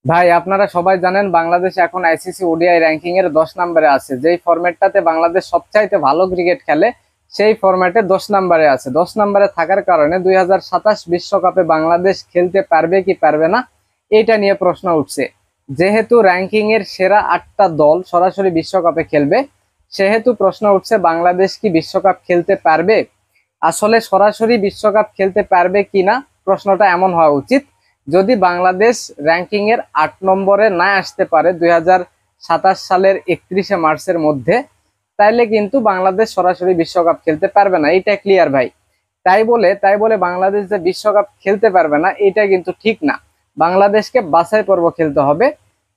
ভাই আপনারা সবাই জানেন বাংলাদেশ এখন আইসিসি ওডিআই র্যাঙ্কিং এর 10 নম্বরে আছে। যেই ফরম্যাটটাতে বাংলাদেশ সবচাইতে ভালো ক্রিকেট খেলে সেই ফরম্যাটে 10 নম্বরে আছে। 10 নম্বরে থাকার কারণে 2027 বিশ্বকাপে বাংলাদেশ খেলতে পারবে কি পারবে না এটা নিয়ে প্রশ্ন উঠছে। যেহেতু র্যাঙ্কিং এর সেরা 8টা দল সরাসরি বিশ্বকাপে খেলবে, সেহেতু প্রশ্ন উঠছে বাংলাদেশ কি বিশ্বকাপ খেলতে পারবে। আসলে সরাসরি বিশ্বকাপ খেলতে পারবে কিনা প্রশ্নটা এমন হওয়া উচিত, যদি বাংলাদেশ র্যাঙ্কিং এর 8 নম্বরে না আসতে পারে 2027 সালের 31শে মার্চের মধ্যে, তাইলে কিন্তু বাংলাদেশ সরাসরি বিশ্বকাপ খেলতে পারবে না, এটা ক্লিয়ার ভাই। তাই বলে বাংলাদেশ যে বিশ্বকাপ খেলতে পারবে না এটা কিন্তু ঠিক না। বাংলাদেশকে বাছাই পর্ব খেলতে হবে।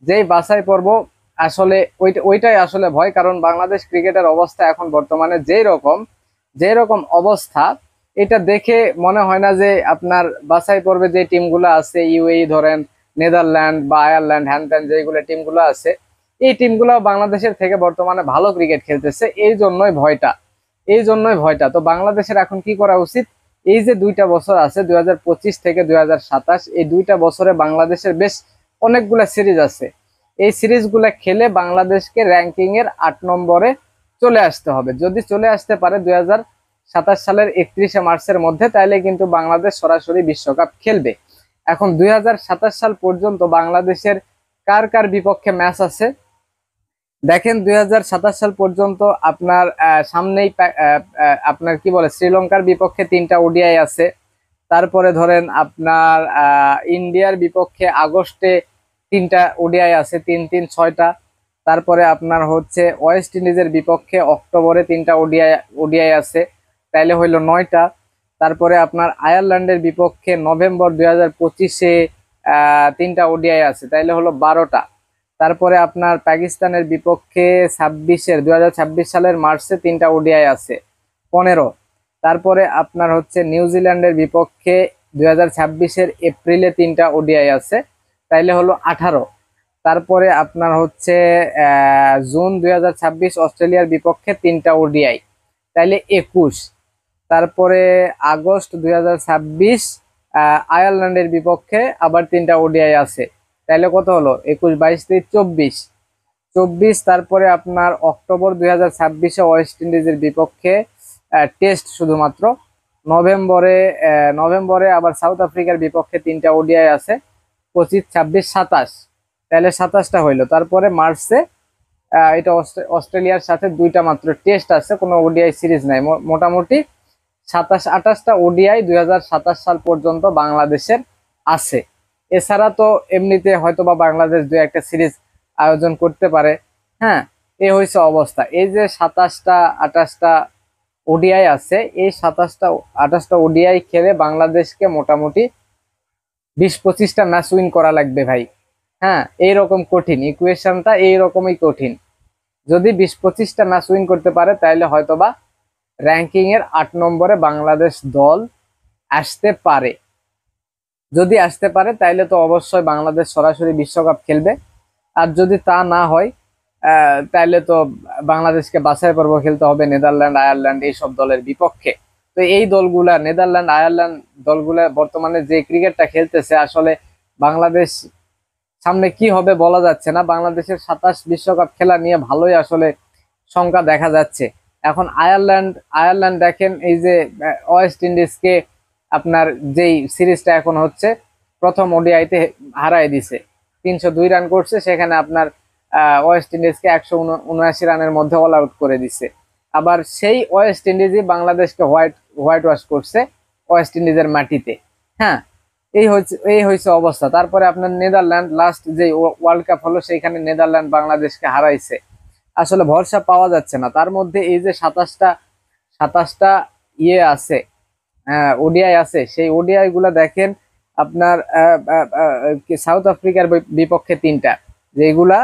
যেই বাছাই পর্ব আসলে ওইটাই আসলে ভয়, কারণ বাংলাদেশ ক্রিকেটের অবস্থা এখন বর্তমানে যেই রকম অবস্থা, এটা দেখে মনে হয় না যে আপনার বাছাই পর্বে যে টিমগুলো আছে, ইউএই ধরেন, নেদারল্যান্ড বা আয়ারল্যান্ড, হ্যান ত্যান যেগুলো টিমগুলো আছে, এই টিমগুলো বাংলাদেশের থেকে বর্তমানে ভালো ক্রিকেট খেলতেছে। এই জন্যই ভয়টা। তো বাংলাদেশের এখন কি করা উচিত, এই যে 2টা বছর আছে 2025 থেকে 2027, এই 2টা বছরে বাংলাদেশের বেশ অনেকগুলা সিরিজ আছে। এই সিরিজগুলা খেলে বাংলাদেশকে র্যাঙ্কিং এর 8 নম্বরে চলে আসতে হবে। যদি চলে আসতে পারে 2027 সালের 31শে মার্চের মধ্যে, তাইলে কিন্তু বাংলাদেশ সরাসরি বিশ্বকাপ খেলবে। এখন 2027 সাল পর্যন্ত বাংলাদেশের কার কার বিপক্ষে ম্যাচ আছে দেখেন। 2027 সাল পর্যন্ত আপনার সামনেই আপনার কি বলে শ্রীলঙ্কার বিপক্ষে 3টা ওডিআই আছে। তারপরে ধরেন আপনার ইন্ডিয়ার বিপক্ষে আগস্টে 3টা ওডিআই আছে, 3 3 6টা। তারপরে আপনার হচ্ছে ওয়েস্ট ইন্ডিজের বিপক্ষে অক্টোবরে 3টা ওডিআই আছে, তাইলে হইলো 9টা। তারপরে আপনার আয়ারল্যান্ডের বিপক্ষে নভেম্বর 2025-এ 3টা ওডিআই আছে, তাইলে হলো 12টা। তারপরে আপনার পাকিস্তানের বিপক্ষে 2026 সালের মার্চে 3টা ওডিআই আছে, 15। তারপরে আপনার হচ্ছে নিউজিল্যান্ডের বিপক্ষে 2026-এর এপ্রিলে 3টা ওডিআই আছে, তাইলে হলো 18। তারপরে আপনার হচ্ছে জুন 2026 অস্ট্রেলিয়ার বিপক্ষে 3টা ওডিআই, তাইলে 21। তারপরে আগস্ট 2026 আয়ারল্যান্ডের বিপক্ষে আবার 3টা ওডিআই আছে, তাইলে কত হলো 21 22 23 24 24। তারপরে আপনার অক্টোবর 2026-এ ওয়েস্ট ইন্ডিজের বিপক্ষে টেস্ট শুধুমাত্র। নভেম্বরে আবার সাউথ আফ্রিকার বিপক্ষে 3টা ওডিআই আছে, 25 26 27, তাহলে 27টা হইলো। তারপরে মার্চে এটা অস্ট্রেলিয়ার সাথে 2টা মাত্র টেস্ট আছে, কোনো ওডিআই সিরিজ নাই। মোটামুটি 27 28টা ওডিআই 2027 সাল পর্যন্ত বাংলাদেশের আছে। এছাড়া তো এমনিতে হয়তো বা বাংলাদেশ 2-1টা সিরিজ আয়োজন করতে পারে। হ্যাঁ, এই হয়েছে অবস্থা। এই যে 27টা 28টা ওডিআই আছে, এই 27টা 28টা ওডিআই খেলে বাংলাদেশকে মোটামুটি 20-25টা ম্যাচ উইন করা লাগবে ভাই। হ্যাঁ, এইরকম কঠিন ইকুয়েশনটা, এইরকমই কঠিন। যদি 20-25টা ম্যাচ উইন করতে পারে তাহলে হয়তোবা র্যাঙ্কিং এর 8 নম্বরে বাংলাদেশ দল আসতে পারে। যদি আসতে পারে তাইলে তো অবশ্যই বাংলাদেশ সরাসরি বিশ্বকাপ খেলবে। আর যদি তা না হয় তাইলে তো বাংলাদেশকে বাছাই পর্ব খেলতে হবে নেদারল্যান্ড, আয়ারল্যান্ড এইসব দলের বিপক্ষে। তো এই দলগুলা, নেদারল্যান্ড, আয়ারল্যান্ড দলগুলা বর্তমানে যে ক্রিকেটটা খেলতেছে, আসলে বাংলাদেশ সামনে কি হবে বলা যাচ্ছে না। বাংলাদেশের 27 বিশ্বকাপ খেলা নিয়ে ভালোই আসলে শঙ্কা দেখা যাচ্ছে। এখন আয়ারল্যান্ড দেখেন, এই যে ওয়েস্ট ইন্ডিজকে আপনার যেই সিরিজটা এখন হচ্ছে, প্রথম ওডিআইতে হারাই দিছে, 302 রান করছে, সেখানে আপনার ওয়েস্ট ইন্ডিজকে 179 রানের মধ্যে অল আউট করে দিছে। আবার সেই ওয়েস্ট ইন্ডিজই বাংলাদেশকে হোয়াইট ওয়াশ করছে ওয়েস্ট ইন্ডিজের মাটিতে। হ্যাঁ, এই হয়েছে অবস্থা। তারপরে আপনার নেদারল্যান্ড লাস্ট যে ওয়ার্ল্ড কাপ হলো, সেইখানে নেদারল্যান্ড বাংলাদেশকে হারাইছে। আসলে ভরসা পাওয়া যাচ্ছে না। তার মধ্যে এই যে 27টা ইয়ে আছে, ওডিআই আছে, সেই ওডিআই গুলা দেখেন আপনার সাউথ আফ্রিকার বিপক্ষে 3টা, যেগুলা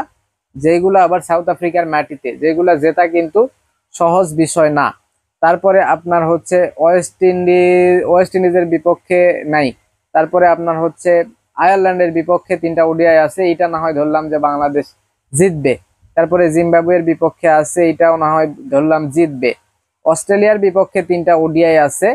যেগুলা আবার সাউথ আফ্রিকার মাটিতে, যেগুলা জেতা কিন্তু সহজ বিষয় না। তারপরে আপনার হচ্ছে ওয়েস্ট ইন্ডিজের বিপক্ষে নাই। তারপরে আপনার হচ্ছে আয়ারল্যান্ডের বিপক্ষে 3টা ওডিআই আছে, এটা না হয় ধরলাম যে বাংলাদেশ জিতবে। তারপরে জিম্বাবুয়ের বিপক্ষে আছে, এটাও না হয় ধরলাম জিতবে। অস্ট্রেলিয়ার বিপক্ষে 3টা ওডিআই আছে,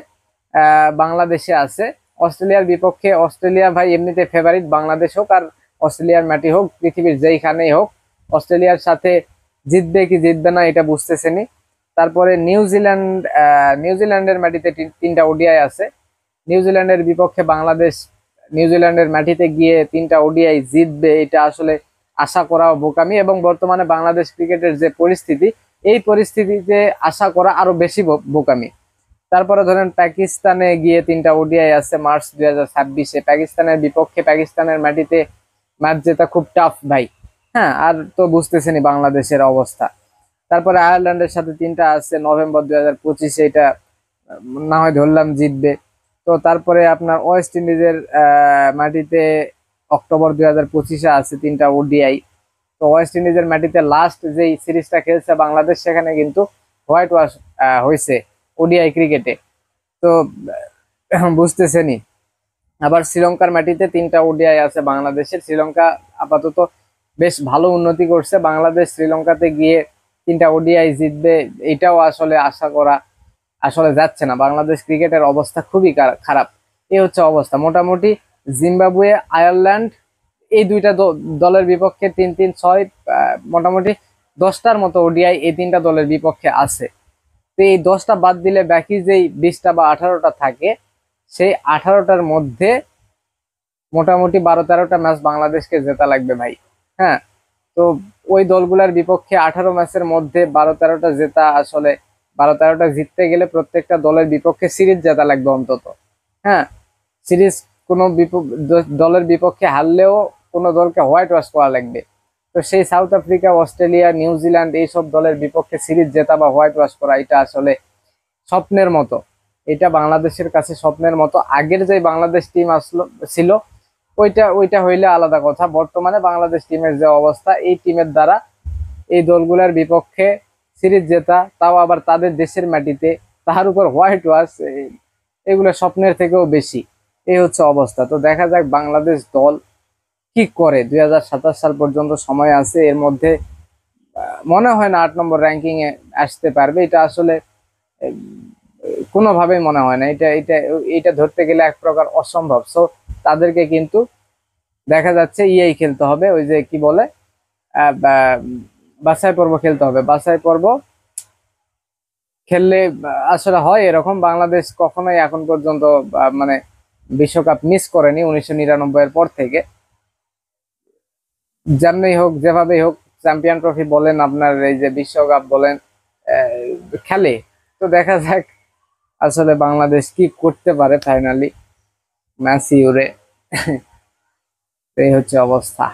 বাংলাদেশে আছে। অস্ট্রেলিয়ার বিপক্ষে, অস্ট্রেলিয়া ভাই এমনিতে ফেভারিট, বাংলাদেশ হোক আর অস্ট্রেলিয়ার মাটি হোক পৃথিবীর যেইখানেই হোক, অস্ট্রেলিয়ার সাথে জিতবে কি জিতবে না এটা বুঝতেছেনি। তারপরে নিউজিল্যান্ডের মাটিতে তিনটা ওডিআই আছে। নিউজিল্যান্ডের বিপক্ষে বাংলাদেশ নিউজিল্যান্ডের মাটিতে গিয়ে তিনটা ওডিআই জিতবে এটা আসলে আশা করাও বোকামি, এবং বর্তমানে বাংলাদেশ ক্রিকেটের যে পরিস্থিতি, এই পরিস্থিতিতে আশা করা আরো বেশি বোকামি। তারপরে ধরেন পাকিস্তানে গিয়ে তিনটা ওডিআই আছে মার্চ 2026-এ, পাকিস্তানের বিপক্ষে পাকিস্তানের মাটিতে ম্যাচ জেতা খুব টাফ ভাই। হ্যাঁ, আর তো বুঝতেছেনি বাংলাদেশের অবস্থা। তারপরে আয়ারল্যান্ডের সাথে তিনটা আছে নভেম্বর 2025-এ, এটা না হয় ধরলাম জিতবে। তো তারপরে আপনার ওয়েস্ট ইন্ডিজের মাটিতে অক্টোবর 2025-এ আছে তিনটা ওডিআই। তো ওয়েস্ট ইন্ডিজের মাটিতে লাস্ট যেই সিরিজটা খেলছে বাংলাদেশ, সেখানে কিন্তু হোয়াইট ওয়াশ হয়েছে ওডিআই ক্রিকেটে। তো বুঝতেছেনি। আবার শ্রীলঙ্কার মাটিতে তিনটা ওডিআই আছে বাংলাদেশের। শ্রীলঙ্কা আপাতত বেশ ভালো উন্নতি করছে, বাংলাদেশ শ্রীলঙ্কাতে গিয়ে তিনটা ওডিআই জিতবে এটাও আসলে আশা করা আসলে যাচ্ছে না। বাংলাদেশ ক্রিকেটের অবস্থা খুবই খারাপ। এই হচ্ছে অবস্থা মোটামুটি। জিম্বাবুয়ে, আয়ারল্যান্ড এই দুইটা দলের বিপক্ষে 3-3-6 মোটামুটি 10টার মতো ওডিআই এই তিনটা দলের বিপক্ষে আছে। তো এই 10টা বাদ দিলে বাকি যেই 20টা বা 18টা থাকে, সেই 18টার মধ্যে মোটামুটি 12-13টা ম্যাচ বাংলাদেশকে জেতা লাগবে ভাই। হ্যাঁ, তো ওই দলগুলোর বিপক্ষে 18 ম্যাচের মধ্যে 12-13টা জেতা আসলে 12-13টা জিততে গেলে প্রত্যেকটা দলের বিপক্ষে সিরিজ জেতা লাগবে অন্তত। হ্যাঁ, সিরিজ কোনো দলের বিপক্ষে হারলেও কোনো দলকে হোয়াইট ওয়াশ করা লাগবে। তো সেই সাউথ আফ্রিকা, অস্ট্রেলিয়া, নিউজিল্যান্ড এইসব দলের বিপক্ষে সিরিজ জেতা বা হোয়াইট ওয়াশ করা এটা আসলে স্বপ্নের মতো। এটা বাংলাদেশের কাছে স্বপ্নের মতো। আগের যে বাংলাদেশ টিম আসলো ছিল ওইটা হইলে আলাদা কথা। বর্তমানে বাংলাদেশ টিমের যে অবস্থা, এই টিমের দ্বারা এই দলগুলোর বিপক্ষে সিরিজ জেতা, তাও আবার তাদের দেশের মাটিতে, তার উপর হোয়াইট ওয়াশ, এগুলো স্বপ্নের থেকেও বেশি। এই হচ্ছে অবস্থা। তো দেখা যাক বাংলাদেশ দল কি করে। 2027 সাল পর্যন্ত সময় আছে, এর মধ্যে মনে হয় না 8 নম্বর র্যাঙ্কিং এ আসতে পারবে। এটা আসলে কোনোভাবেই মনে হয় না। এটা এটা এটা ধরতে গেলে এক প্রকার অসম্ভব। সো তাদেরকে কিন্তু দেখা যাচ্ছে খেলতে হবে, ওই যে কি বলে বাছাই পর্ব খেলতে হবে। বাছাই পর্ব খেললে আসলে হয় এরকম। বাংলাদেশ কখনোই এখন পর্যন্ত মানে বিশ্বকাপ মিস করেনি 1999 এর পর থেকে। যেমনি হোক, যেভাবেই হোক, চ্যাম্পিয়ন ট্রফি বলেন, আপনার এই যে বিশ্বকাপ বলেন, খেলে। তো দেখা যাক আসলে বাংলাদেশ কি করতে পারে ফাইনালি ম্যাচ ইউরে। এই হচ্ছে অবস্থা।